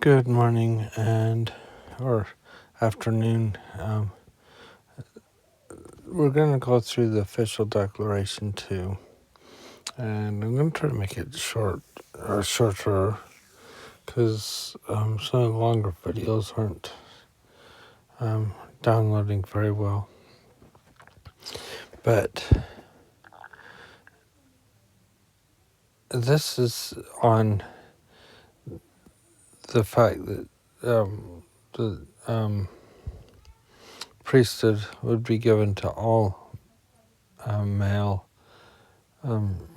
Good morning or afternoon. We're going to go through the official declaration too, and I'm going to try to make it shorter, because some of the longer videos aren't downloading very well. But this is on the fact that the priesthood would be given to all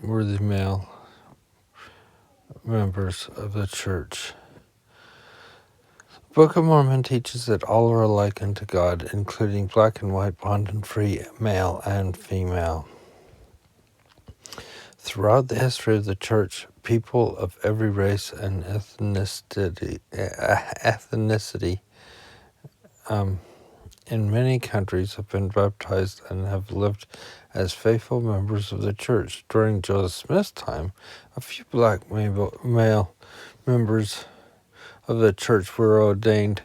worthy male members of the church. The Book of Mormon teaches that all are alike unto God, including black and white, bond and free, male and female. Throughout the history of the church, people of every race and ethnicity in many countries have been baptized and have lived as faithful members of the church. During Joseph Smith's time, a few black male members of the church were ordained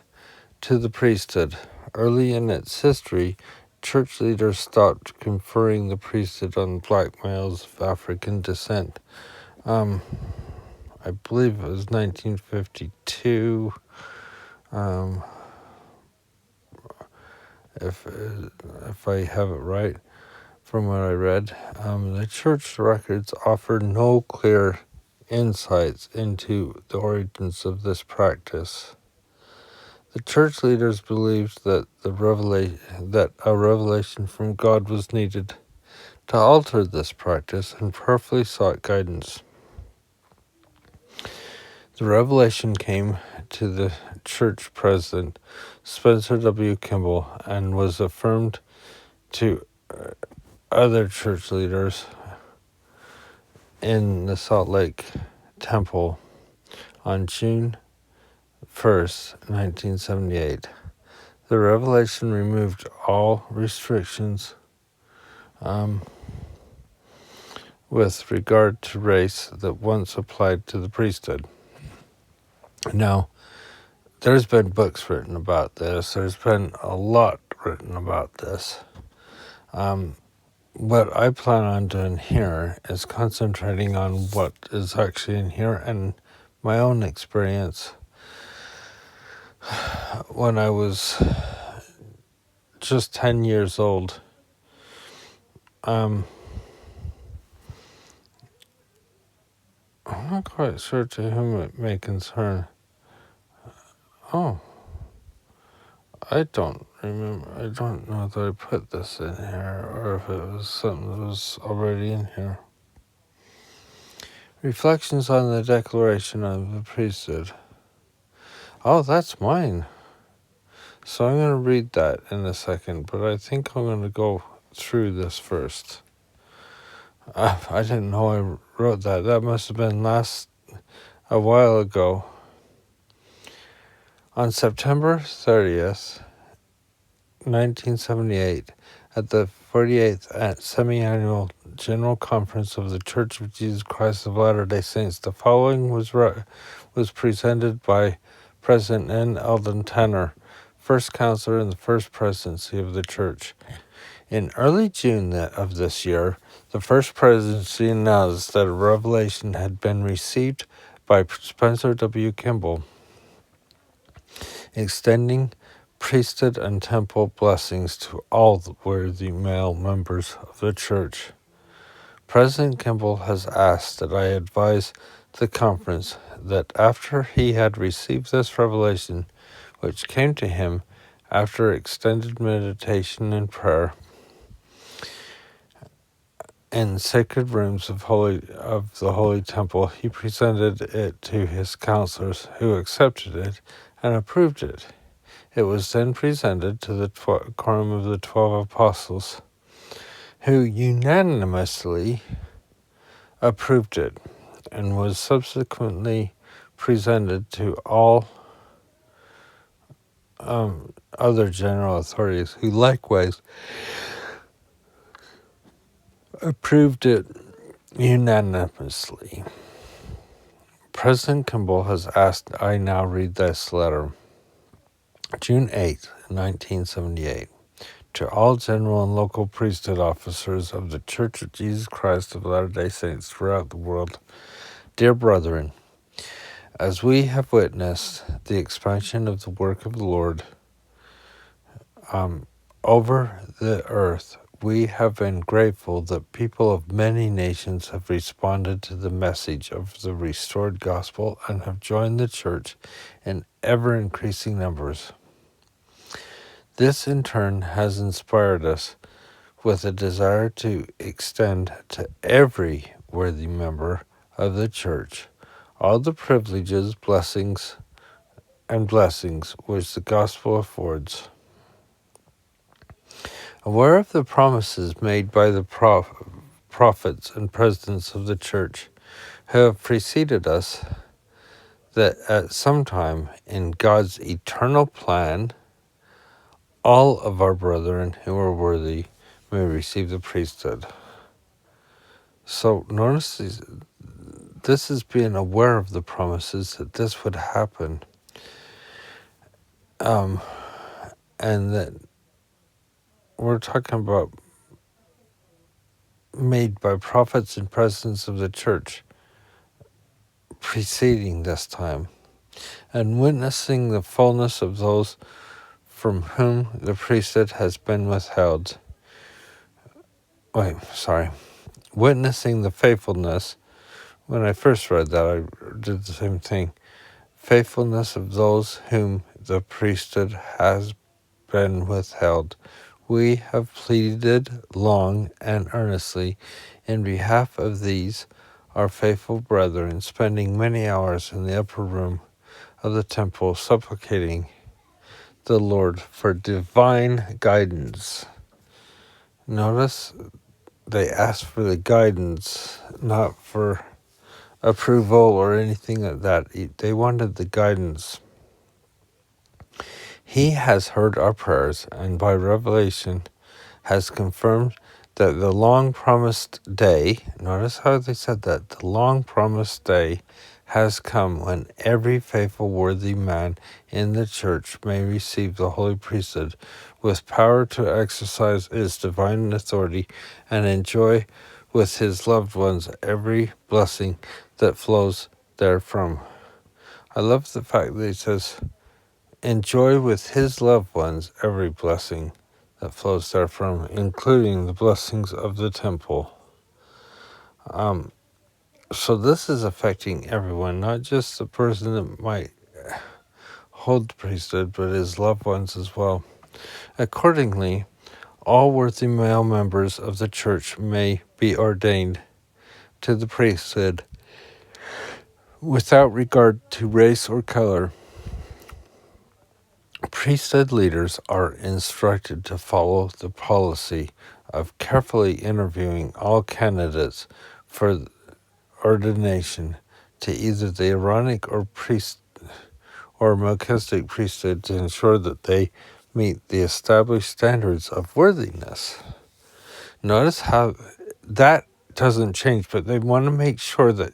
to the priesthood. Early in its history, church leaders stopped conferring the priesthood on black males of African descent. I believe it was 1952. If I have it right from what I read, the church records offer no clear insights into the origins of this practice. The church leaders believed that a revelation from God was needed to alter this practice and prayerfully sought guidance. The revelation came to the church president, Spencer W. Kimball, and was affirmed to other church leaders in the Salt Lake Temple on June 1st, 1978. The revelation removed all restrictions with regard to race that once applied to the priesthood. Now, there's been books written about this. There's been a lot written about this. What I plan on doing here is concentrating on what is actually in here and my own experience when I was just 10 years old. I'm not quite sure to whom it may concern. Oh, I don't remember. I don't know that I put this in here or if it was something that was already in here. Reflections on the Declaration of the Priesthood. Oh, that's mine. So I'm going to read that in a second, but I think I'm going to go through this first. I didn't know I wrote that. That must have been a while ago. On September 30th, 1978, at the 48th Semi-Annual General Conference of the Church of Jesus Christ of Latter-day Saints, the following was presented by President N. Eldon Tanner, first counselor in the first presidency of the church. In early June of this year, the first presidency announced that a revelation had been received by Spencer W. Kimball, extending priesthood and temple blessings to all the worthy male members of the church. President Kimball has asked that I advise the conference that after he had received this revelation, which came to him after extended meditation and prayer in sacred rooms of the Holy Temple, he presented it to his counselors, who accepted it and approved it. It was then presented to the quorum of the 12 apostles, who unanimously approved it, and was subsequently presented to all other general authorities, who likewise approved it unanimously. President Kimball has asked I now read this letter. June 8, 1978. To all general and local priesthood officers of the Church of Jesus Christ of Latter-day Saints throughout the world, dear brethren, as we have witnessed the expansion of the work of the Lord over the earth, we have been grateful that people of many nations have responded to the message of the restored gospel and have joined the church in ever-increasing numbers. This in turn has inspired us with a desire to extend to every worthy member of the church all the privileges, blessings which the gospel affords. Aware of the promises made by the prophets and presidents of the church who have preceded us, that at some time in God's eternal plan, all of our brethren who are worthy may receive the priesthood. So notice this is being aware of the promises that this would happen, and that we're talking about made by prophets and presidents of the church preceding this time, and witnessing the fullness of those from whom the priesthood has been withheld. Witnessing the faithfulness. When I first read that, I did the same thing. Faithfulness of those whom the priesthood has been withheld. We have pleaded long and earnestly in behalf of these, our faithful brethren, spending many hours in the upper room of the temple, supplicating the Lord for divine guidance. Notice they asked for the guidance, not for approval or anything like that. They wanted the guidance. He has heard our prayers, and by revelation has confirmed that the long-promised day, notice how they said that, the long-promised day has come when every faithful worthy man in the church may receive the holy priesthood with power to exercise its divine authority and enjoy with his loved ones every blessing that flows therefrom. I love the fact that he says, enjoy with his loved ones every blessing that flows therefrom, including the blessings of the temple. So this is affecting everyone, not just the person that might hold the priesthood, but his loved ones as well. Accordingly, all worthy male members of the church may be ordained to the priesthood without regard to race or color. Priesthood leaders are instructed to follow the policy of carefully interviewing all candidates for ordination to either the Aaronic or Melchizedek priesthood to ensure that they meet the established standards of worthiness. Notice how that doesn't change, but they want to make sure that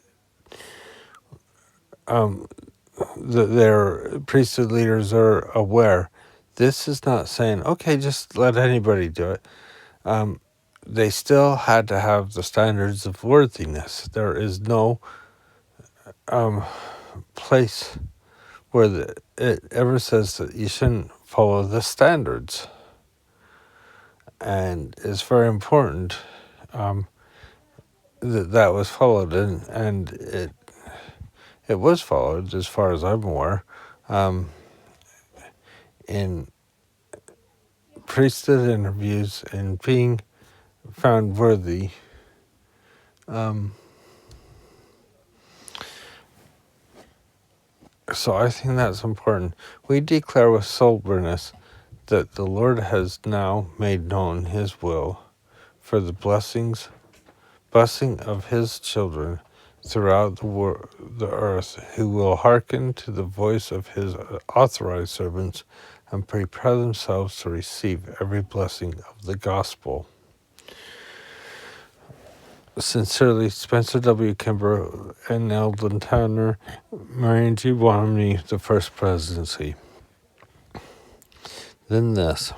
their priesthood leaders are aware. This is not saying, okay, just let anybody do it. They still had to have the standards of worthiness. There is no place where it ever says that you shouldn't follow the standards. And it's very important that was followed, and it was followed as far as I'm aware, in priesthood interviews and being found worthy. So I think that's important. We declare with soberness that the Lord has now made known his will for the blessing of his children throughout the earth, who will hearken to the voice of his authorized servants and prepare themselves to receive every blessing of the gospel. Sincerely, Spencer W. Kimber and Eldon Tanner, Marion G. Romney, the First Presidency. Then this.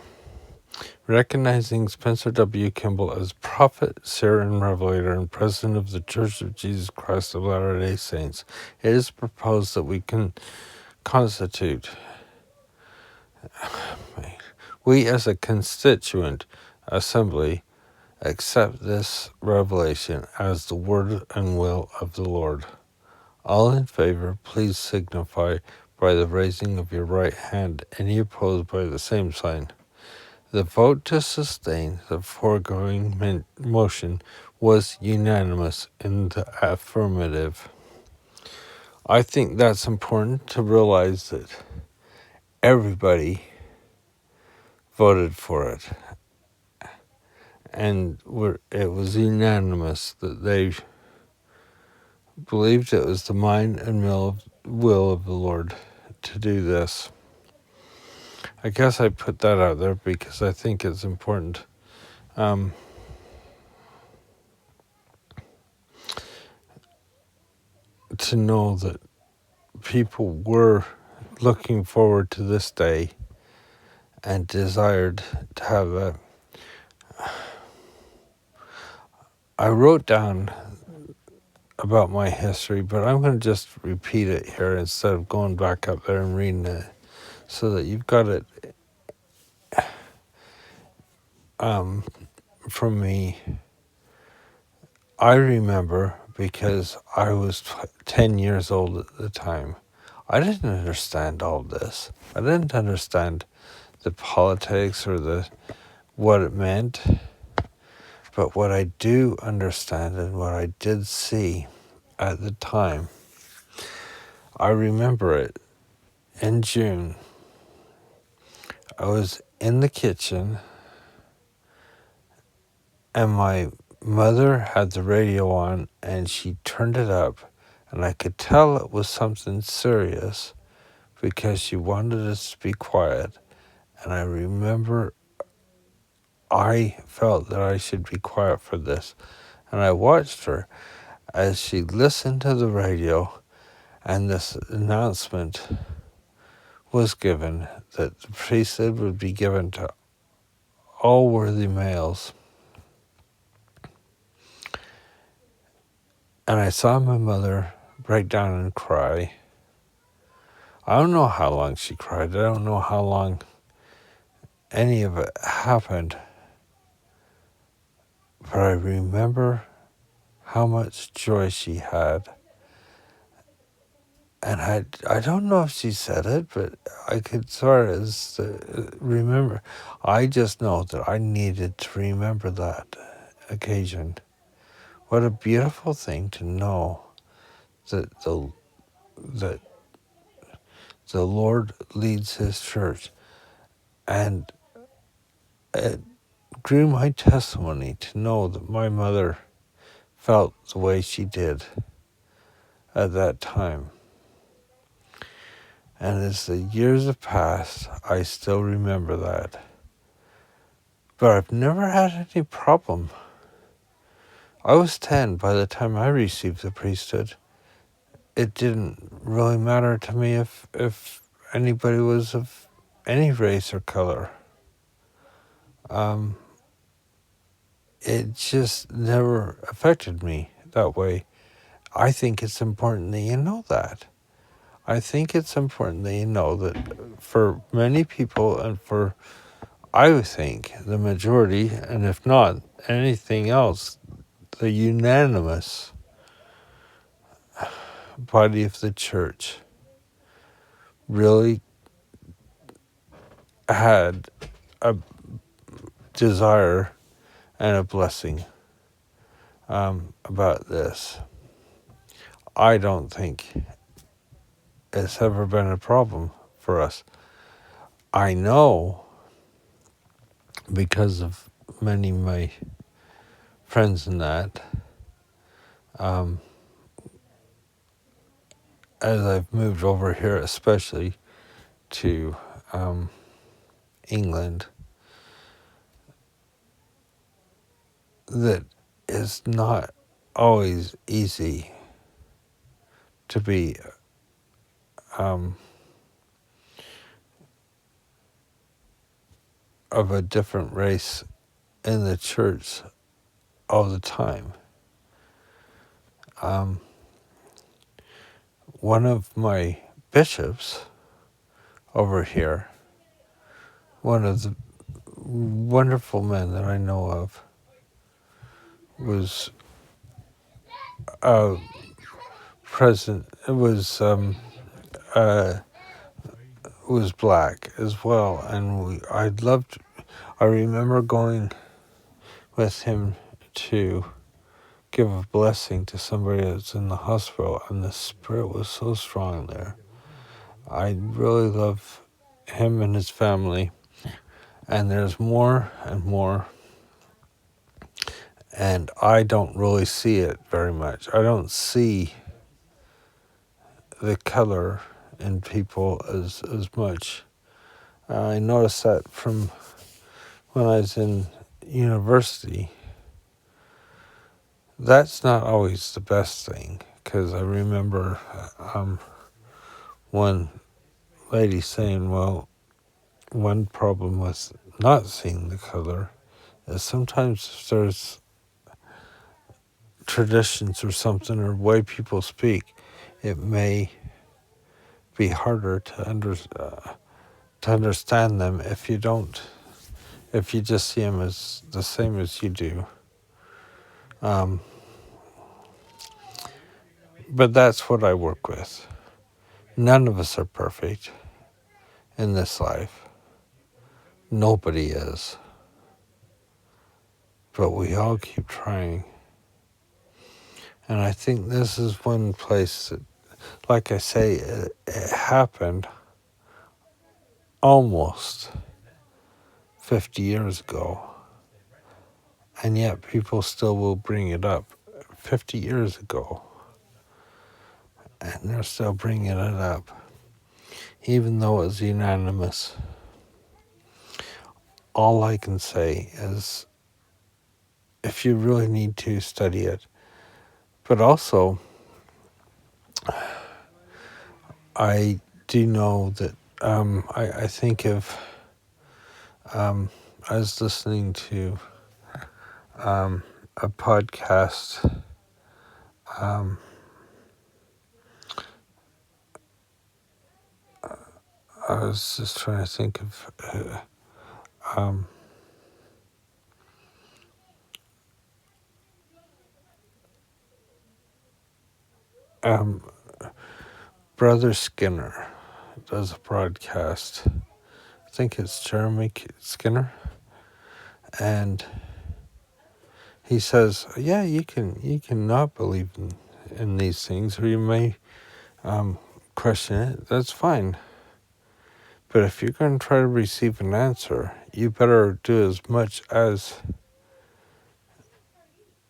Recognizing Spencer W. Kimball as prophet, seer, and revelator, and president of the Church of Jesus Christ of Latter-day Saints, it is proposed that we can constitute, we as a constituent assembly, accept this revelation as the word and will of the Lord. All in favor, please signify by the raising of your right hand. Any opposed by the same sign. The vote to sustain the foregoing motion was unanimous in the affirmative. I think that's important to realize that everybody voted for it, and it was unanimous that they believed it was the mind and will of the Lord to do this. I guess I put that out there because I think it's important. To know that people were looking forward to this day and desired to have that. I wrote down about my history, but I'm going to just repeat it here instead of going back up there and reading it, so that you've got it from me. I remember because I was 10 years old at the time. I didn't understand all this. I didn't understand the politics or what it meant. But what I do understand and what I did see at the time, I remember it in June. I was in the kitchen and my mother had the radio on and she turned it up, and I could tell it was something serious because she wanted us to be quiet. And I remember I felt that I should be quiet for this. And I watched her as she listened to the radio, and this announcement was given that the priesthood would be given to all worthy males. And I saw my mother break down and cry. I don't know how long she cried. I don't know how long any of it happened. But I remember how much joy she had. And I don't know if she said it, but I could sort of remember. I just know that I needed to remember that occasion. What a beautiful thing to know that the Lord leads His church. And it grew my testimony to know that my mother felt the way she did at that time. And as the years have passed, I still remember that. But I've never had any problem. I was 10 by the time I received the priesthood. It didn't really matter to me if anybody was of any race or color. It just never affected me that way. I think it's important that you know that. I think it's important that you know that for many people, and for, I would think, the majority, and if not anything else, the unanimous body of the church really had a desire and a blessing about this. I don't think it's ever been a problem for us. I know, because of many of my friends in that, as I've moved over here, especially to England, that is not always easy to be of a different race in the church all the time. One of my bishops over here, one of the wonderful men that I know of, was present. It was black as well, and I remember going with him to give a blessing to somebody that's in the hospital, and the spirit was so strong there. I really love him and his family, and there's more and more, and I don't really see it very much. I don't see the color in people as much. I noticed that from when I was in university. That's not always the best thing, because I remember one lady saying, well, one problem with not seeing the color is sometimes if there's traditions or something or way people speak, it may be harder to understand them if you just see them as the same as you do. But that's what I work with. None of us are perfect in this life. Nobody is. But we all keep trying. And I think this is one place that, like I say, it happened almost 50 years ago. And yet people still will bring it up 50 years ago. And they're still bringing it up, even though it's unanimous. All I can say is, if you really need to, study it. But also, I do know that I think of, I was listening to a podcast. I was just trying to think of Brother Skinner does a broadcast. I think it's Jeremy Skinner, and he says, "Yeah, you can not believe in these things, or you may question it. That's fine. But if you're going to try to receive an answer, you better do as much as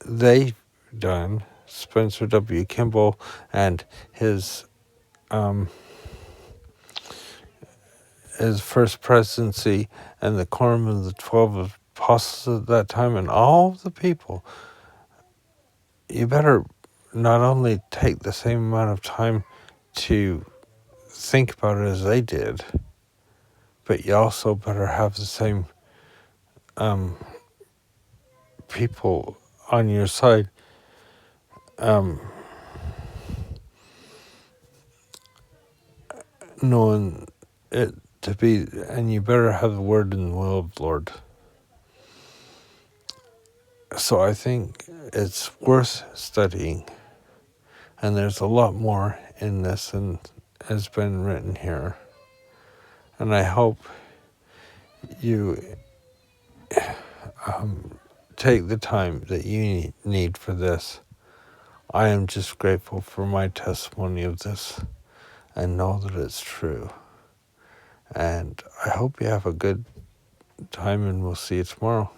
they've done." Spencer W. Kimball and his first presidency and the quorum of the 12 apostles at that time and all the people, you better not only take the same amount of time to think about it as they did, but you also better have the same people on your side knowing it to be, and you better have the word in the will of the Lord. So I think it's worth studying, and there's a lot more in this than has been written here. And I hope you take the time that you need for this. I am just grateful for my testimony of this and know that it's true. And I hope you have a good time, and we'll see you tomorrow.